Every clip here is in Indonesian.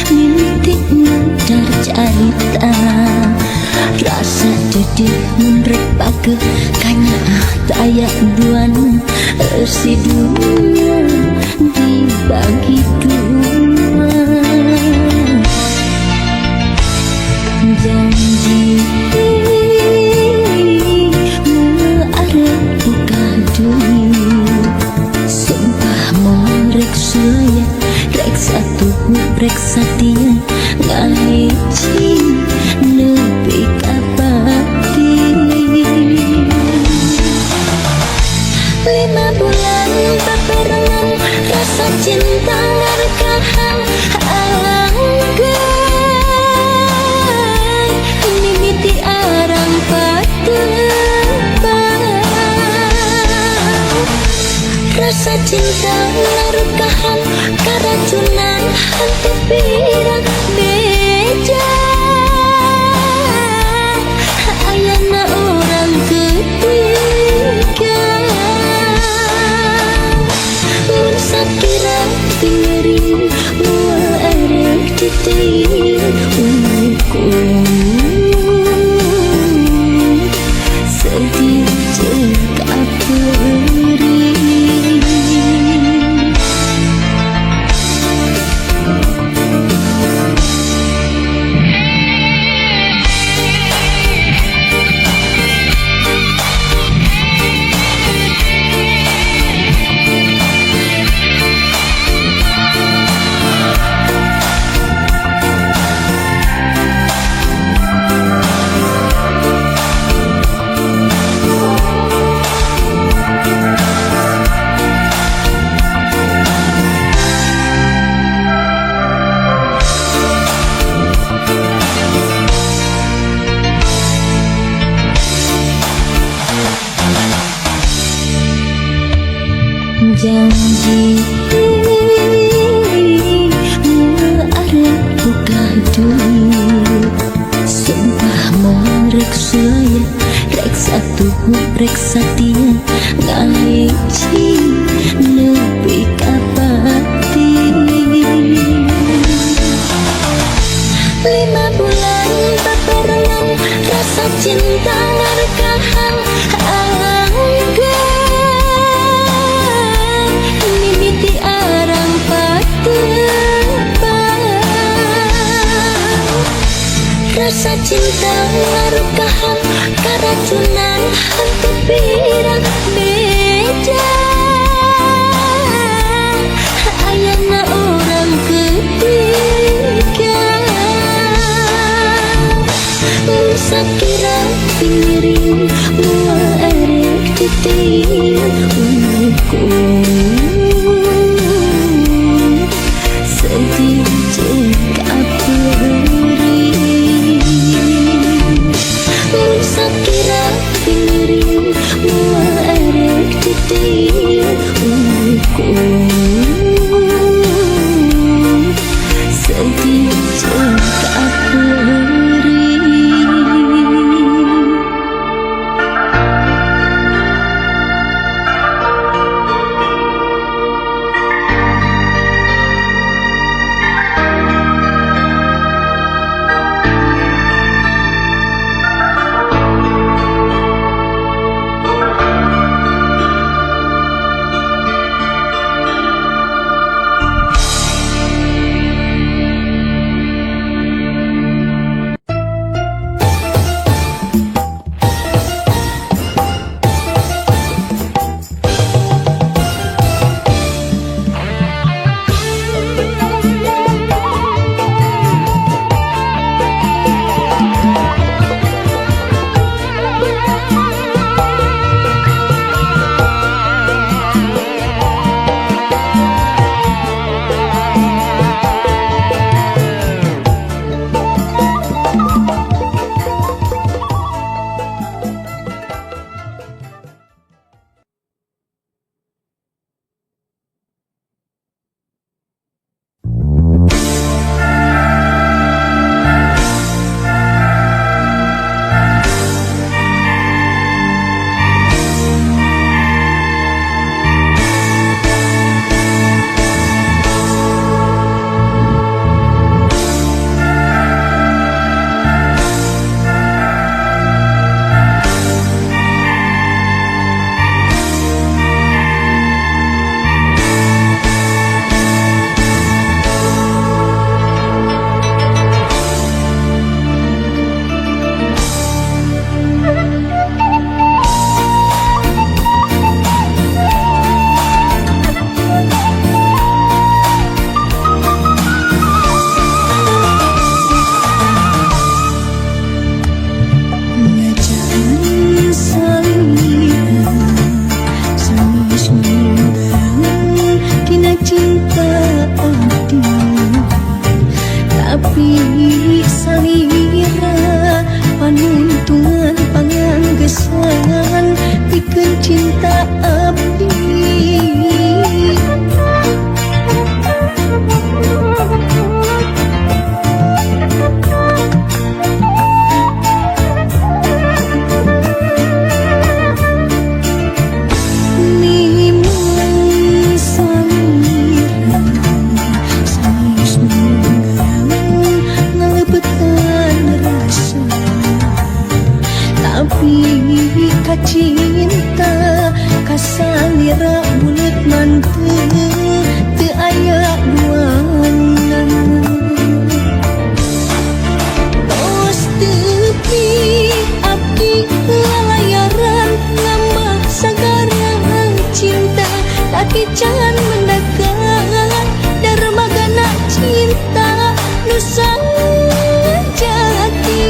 Mimpi mudar carita rasa dedih menrek pake kanya tayak duan residunya dibagi dua. Janji arep buka dunia, sumpah mau rek sulaya, rek satu rek satia ngahiji nepi kapati. 5 bulan paperangan rasa cinta ngarekahan anggai mimiti arang patebang. Rasa cinta ngarekahan keracunan hati pirang beda. Ayana orang ketiga sakira tingeri mua arek titik umurku sedih cekap beri. Janji arep buka dunia, sumpah mau rek sulaya, rek satu rek satia ngahiji nepi kapati. 5 bulan paperangan rasa cinta ngarekahan rasa cinta ngarekahan keracunan hati pirang beda. Ayana orang ketiga sakira piring mua arek titik umurku sedih cekap beri. Sakira piring mua arek titik umurku sedih cekap beri. cinta abdi. Tapi kacinta kasalira bulet mantu teu aya duana. Tos tepi abdi lalayaran ngambah sagarang cinta tapi can mendekat darmagana cinta nusa jati.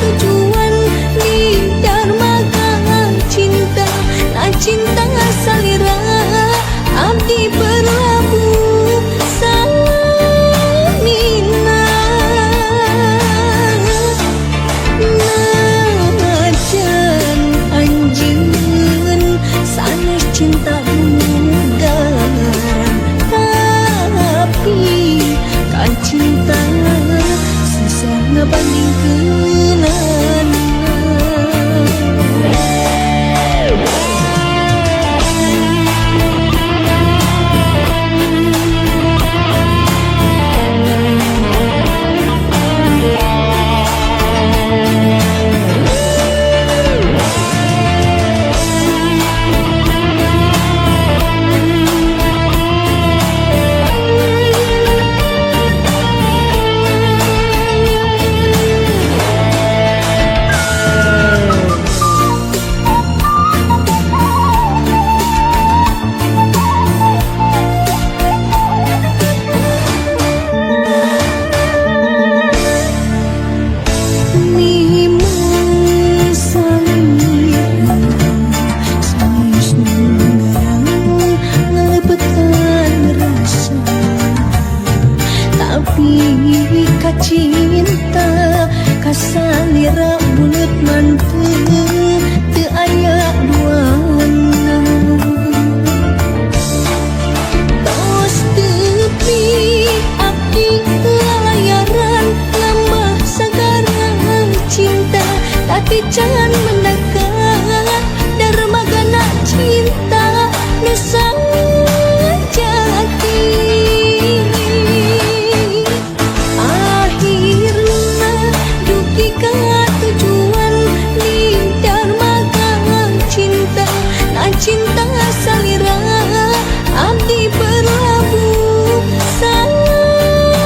Tujuan di darmaga cinta, nah cinta salira abdi berlabuh samina. Najan anjeun sanes cinta dugaran, tapi kan cinta susah ngebandingkeun. Tapi kacinta kasalira bulet mantu teu aya duana. Tos tepi abdi lalayaran ngambah sagarang cinta tapi can mendekat darmagana cinta nusa jati. Tujuan di darmaga cinta, nah cinta salira abdi berlabuh samina.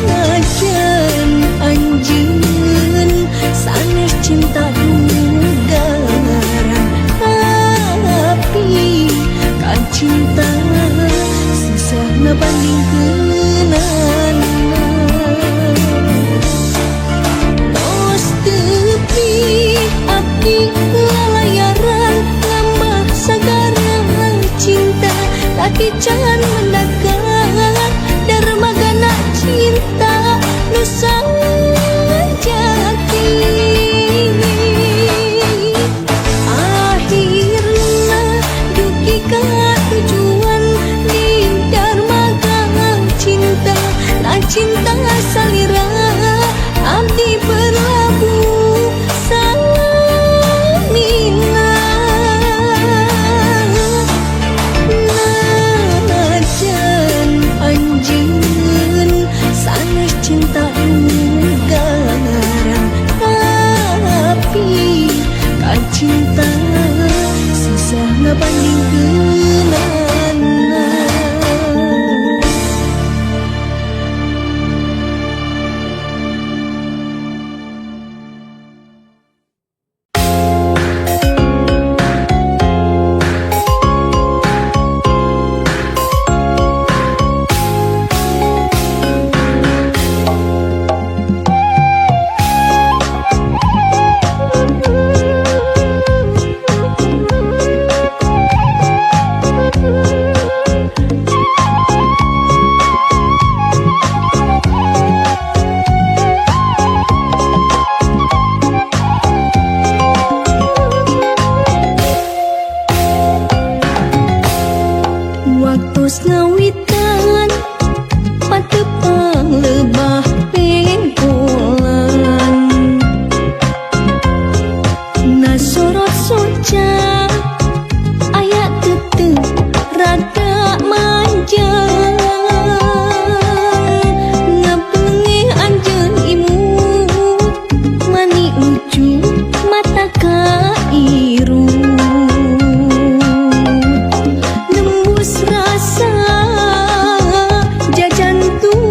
Najan anjeun sanes cinta dugaran, tapi kan cinta susah ngebandingkeun. Tos tepi abdi lalayaran ngambah sagarang cinta tapi can mendekat darmagana cinta nusa jati. Akhirna dugi ka tujuan di darmaga cinta, nah cinta salira abdi berlabuh samina. Najan anjeun sanes cinta dugaran, lebah pengkolan na sorot soca aya tetep rada manja ngapengeh anjeun imut mani lucu mata kairu nembus rasa jajantung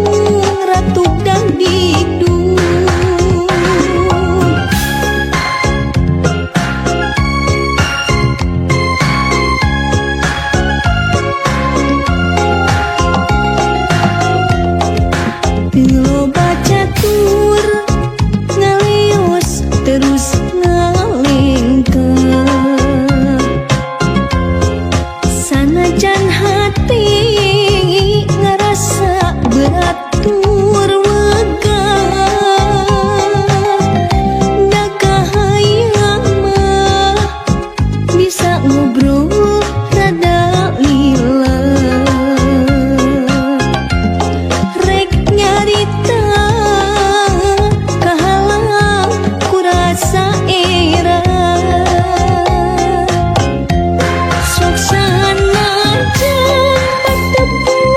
ratu dangdingdung teu baca tur ngaleos terus ngalengka sanajan hati ngerasa berat tur megah da kahayang mah bisa ngobrol rada lila rek nyarita kahalang ku rasa era sok sanajan patepung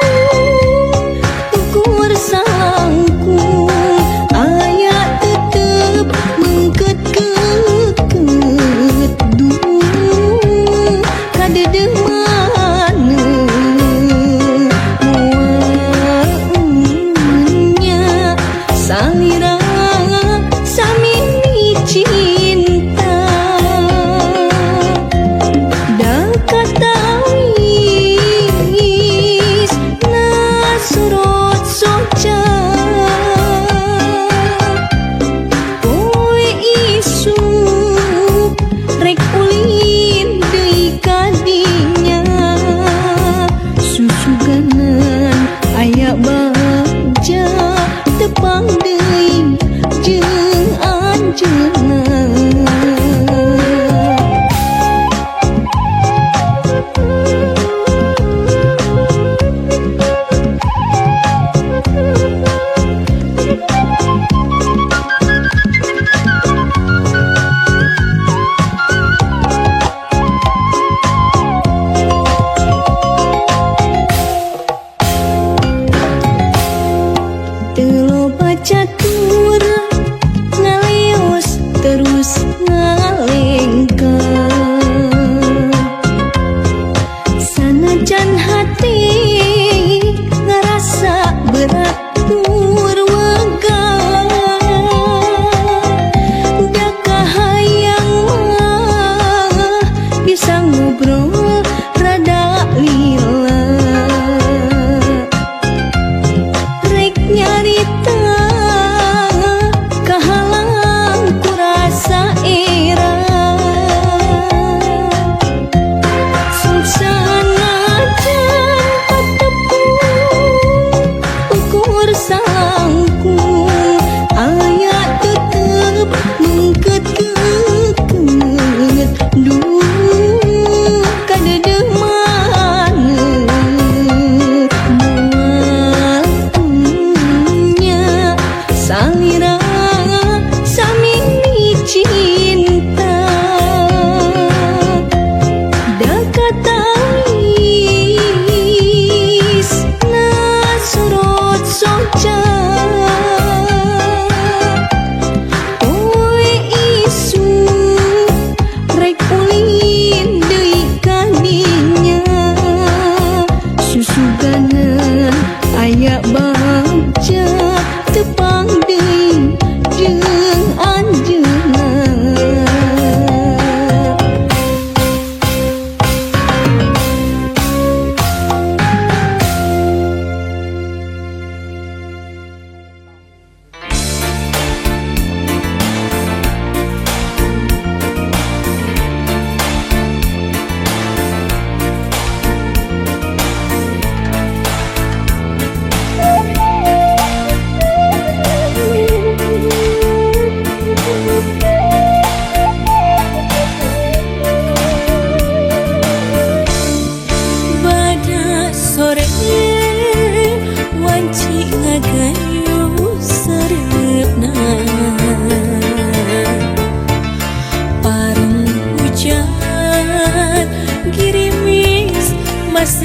ukur sangkung aya tetep mengket-ket dung kadedeh maneh moalnya salira sami cinta da katawis na sorot soca poe isuk rek ulin deui kadinya susuganan aya baja tepang deui jeung anjeunna teu loba catur ngaleos terus ngalengka sanajan hati ngerasa berat tur wegah da kahayang mah bisa ngobrol rada lila rek nyarita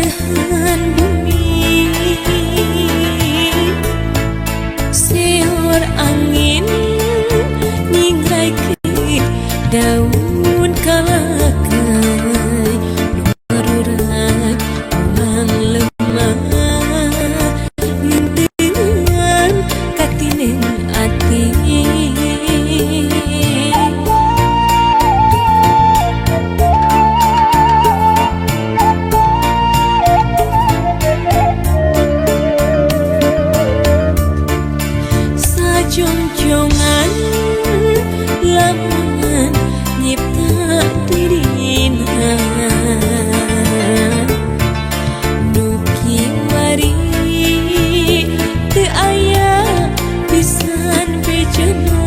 belahan bumi, seor angin nyingrai ke daun kalakai, lumarurai ulang lemah ngintingan katinen ati. Jongjongan lamungan nyipta dirina duki wari teu aya pisan bejana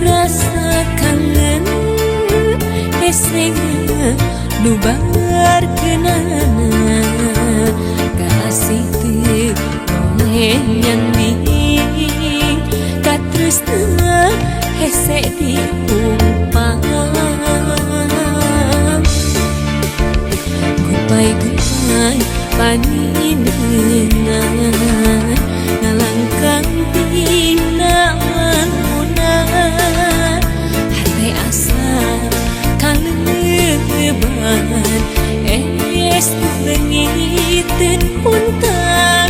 rasa kangen eseng nubar kenana kasih teu nyandi katresna hese diumpang gupai-gupai paninengan ngalangkang pinangan munan hate asa kaleban es lengiten puntang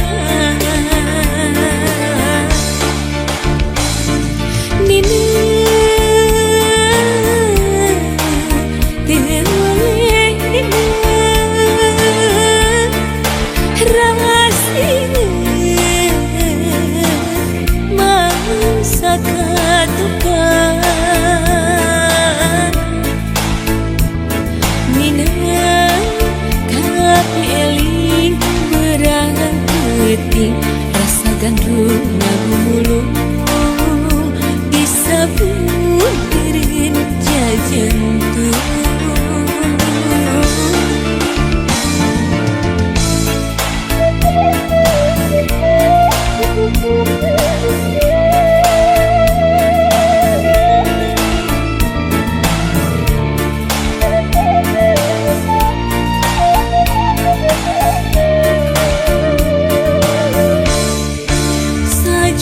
rasa gandrung lagu mulung disabun dirin jajantung.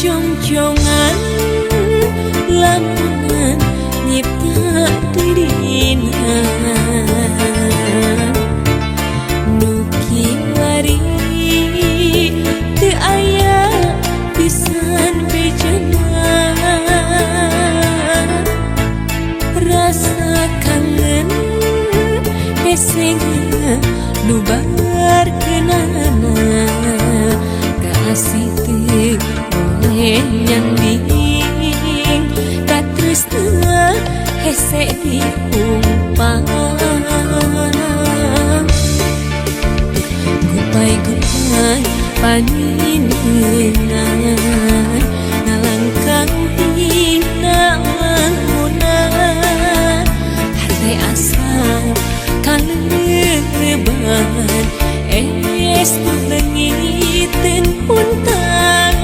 Jongjongan lamungan nyipta dirina nuki wari teu aya pisan bejana rasa kangen eseng nubar kenana kasih teu nyanding katresna hese diumpang gupai-gupai paninengan ngalangkang pinangan munan hate asa kaleban es lengiten puntang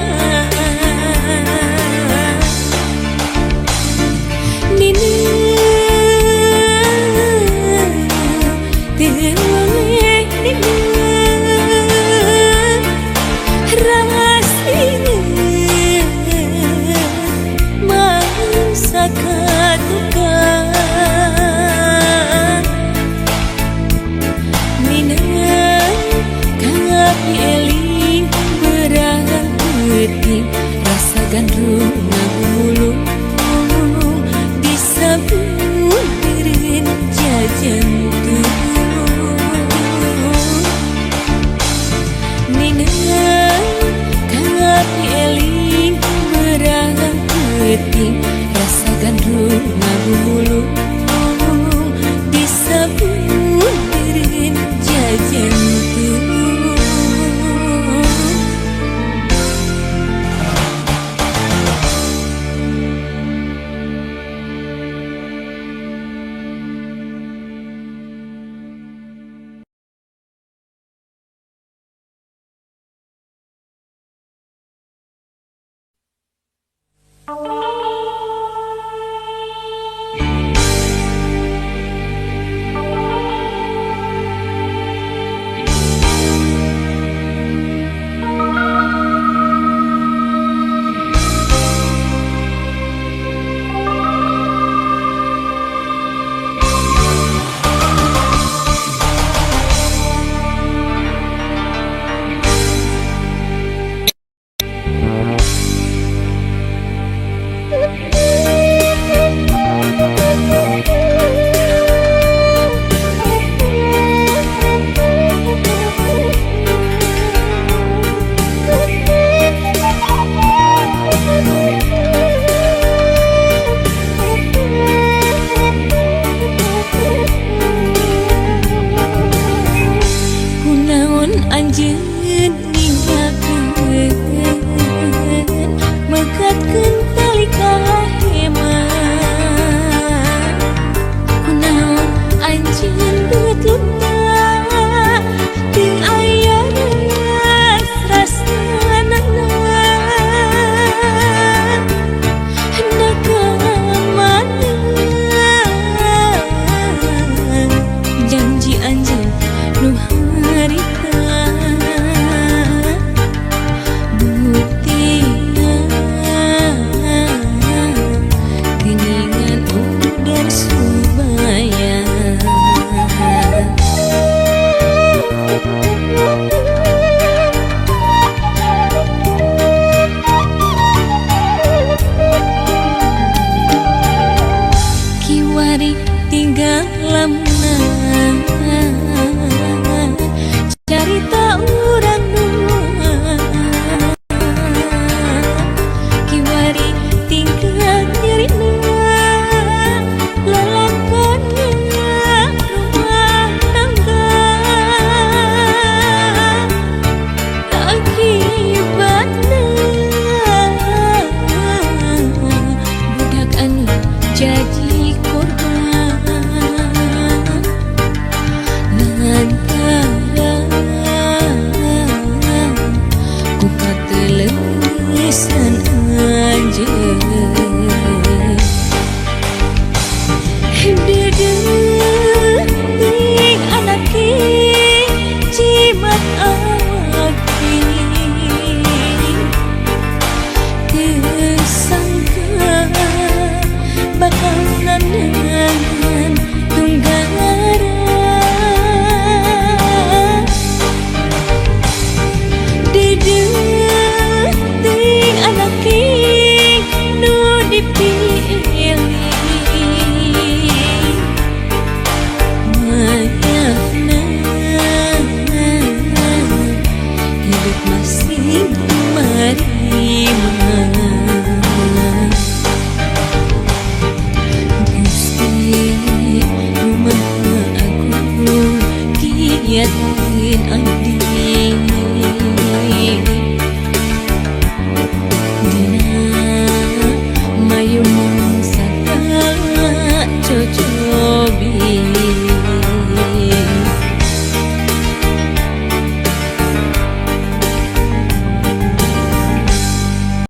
janjeun